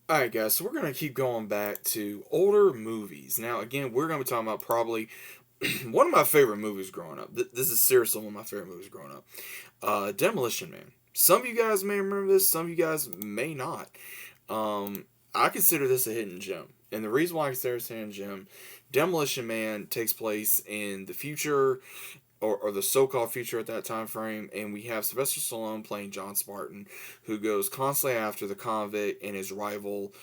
Alright, guys, so we're going to keep going back to older movies. Now, again, we're going to be talking about probably one of my favorite movies growing up. This is seriously one of my favorite movies growing up. Demolition Man. Some of you guys may remember this, some of you guys may not. I consider this a hidden gem. And the reason why I consider this a hidden gem, Demolition Man takes place in the future, or the so-called future at that time frame, and we have Sylvester Stallone playing John Spartan, who goes constantly after the convict and his rival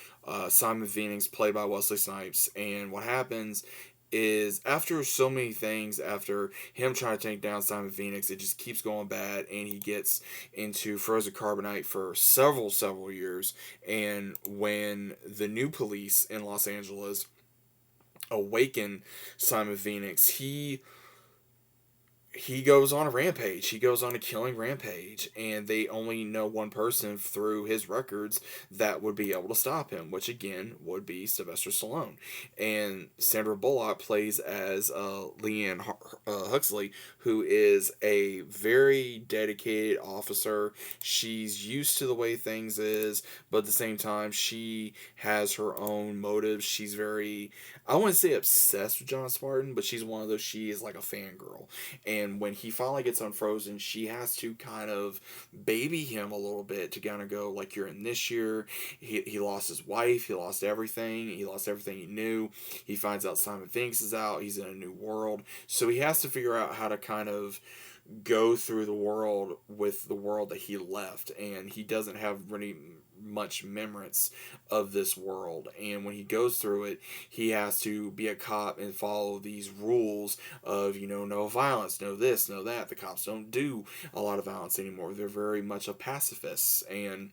Simon Phoenix, played by Wesley Snipes. And what happens is, after so many things, after him trying to take down Simon Phoenix, it just keeps going bad, and he gets into frozen carbonite for several years. And when the new police in Los Angeles awaken Simon Phoenix, he goes on a rampage. He goes on a killing rampage, and they only know one person through his records that would be able to stop him, which again would be Sylvester Stallone. And Sandra Bullock plays as Leanne Huxley, who is a very dedicated officer. She's used to the way things is, but at the same time, she has her own motives. She's very, I wouldn't say obsessed with John Spartan, but she's one of those, she is like a fangirl. And when he finally gets unfrozen, she has to kind of baby him a little bit to kind of go, like, you're in this year. He lost his wife, he lost everything he knew. He finds out Simon Phoenix is out, he's in a new world. So he has to figure out how to kind of go through the world with the world that he left, and he doesn't have really much remembrance of this world. And when he goes through it, he has to be a cop and follow these rules of, no violence, no this, no that. The cops don't do a lot of violence anymore. They're very much a pacifists, and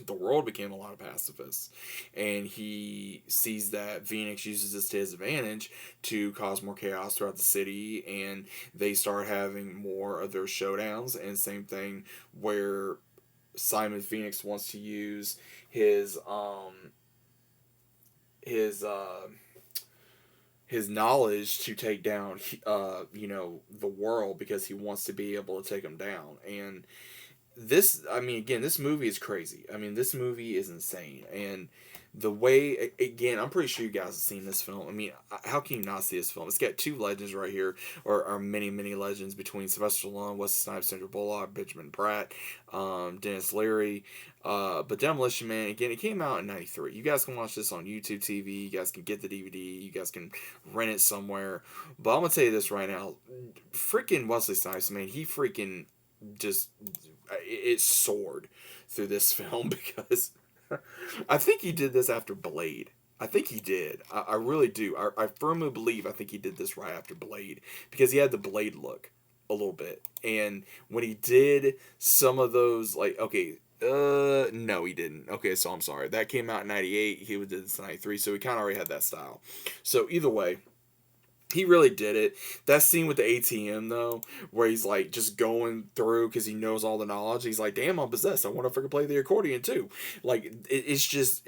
the world became a lot of pacifists. And he sees that Phoenix uses this to his advantage to cause more chaos throughout the city, and they start having more of their showdowns. And same thing where Simon Phoenix wants to use his his uh his knowledge to take down the world, because he wants to be able to take them down. And this, I mean, again, this movie is crazy. I mean, this movie is insane. And the way, again, I'm pretty sure you guys have seen this film. I mean, how can you not see this film? It's got two legends right here, or many legends, between Sylvester Stallone, Wesley Snipes, Sandra Bullock, Benjamin Pratt, Dennis Leary. But Demolition Man, again, it came out in '93. You guys can watch this on YouTube TV. You guys can get the DVD. You guys can rent it somewhere. But I'm gonna tell you this right now, freaking Wesley Snipes, man, he freaking just, it soared through this film because I think he did this after Blade. I think he did. I really do. I firmly believe, I think he did this right after Blade, because he had the Blade look a little bit. And when he did some of those, like, okay, no, he didn't. Okay, so I'm sorry. That came out in '98. He did this in '93, so he kind of already had that style. So either way, he really did it. That scene with the ATM, though, where he's like just going through because he knows all the knowledge. He's like, "Damn, I'm possessed. I want to freaking play the accordion too." Like, it's just,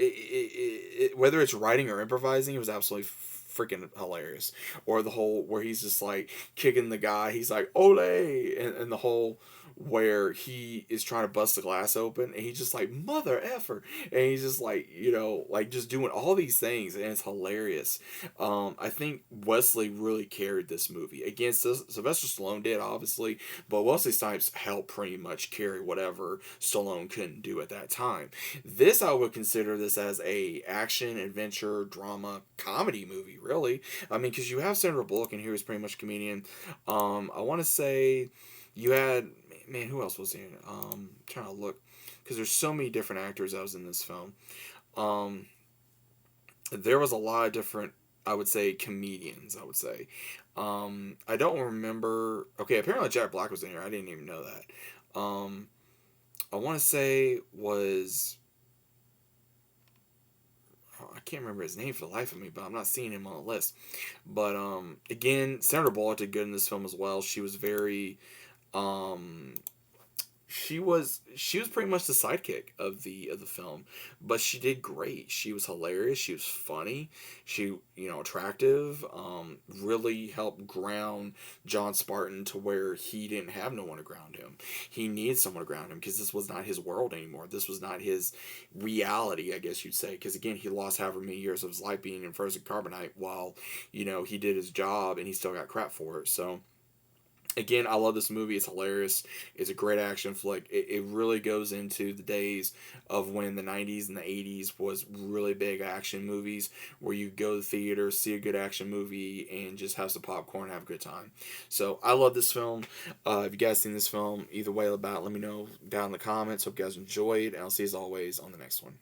whether it's writing or improvising, it was absolutely freaking hilarious. Or the whole where he's just like kicking the guy. He's like, "Ole," and the whole where he is trying to bust the glass open, and he's just like, "Mother effer," and he's just like, like just doing all these things, and it's hilarious. I think Wesley really carried this movie. Against Sylvester Stallone did, obviously, but Wesley Snipes helped pretty much carry whatever Stallone couldn't do at that time. This, I would consider this as a action, adventure, drama, comedy movie, really. I mean, because you have Sandra Bullock in here, who's pretty much a comedian. I want to say you had, man, who else was in it? Trying to look, because there's so many different actors that was in this film. Um, there was a lot of different, I would say, comedians. I would say, I don't remember. Okay, apparently Jack Black was in here. I didn't even know that. I want to say was, oh, I can't remember his name for the life of me, but I'm not seeing him on the list. But again, Sandra Bullock did good in this film as well. She was very, um, she was pretty much the sidekick of the film, but she did great. She was hilarious. She was funny. She, attractive. Really helped ground John Spartan to where he didn't have no one to ground him. He needed someone to ground him because this was not his world anymore. This was not his reality, I guess you'd say. Because again, he lost however many years of his life being in frozen carbonite while he did his job and he still got crap for it. So again, I love this movie. It's hilarious. It's a great action flick. It really goes into the days of when the 90s and the 80s was really big action movies where you go to the theater, see a good action movie, and just have some popcorn and have a good time. So I love this film. If you guys seen this film, either way about, let me know down in the comments. Hope you guys enjoyed, and I'll see you as always on the next one.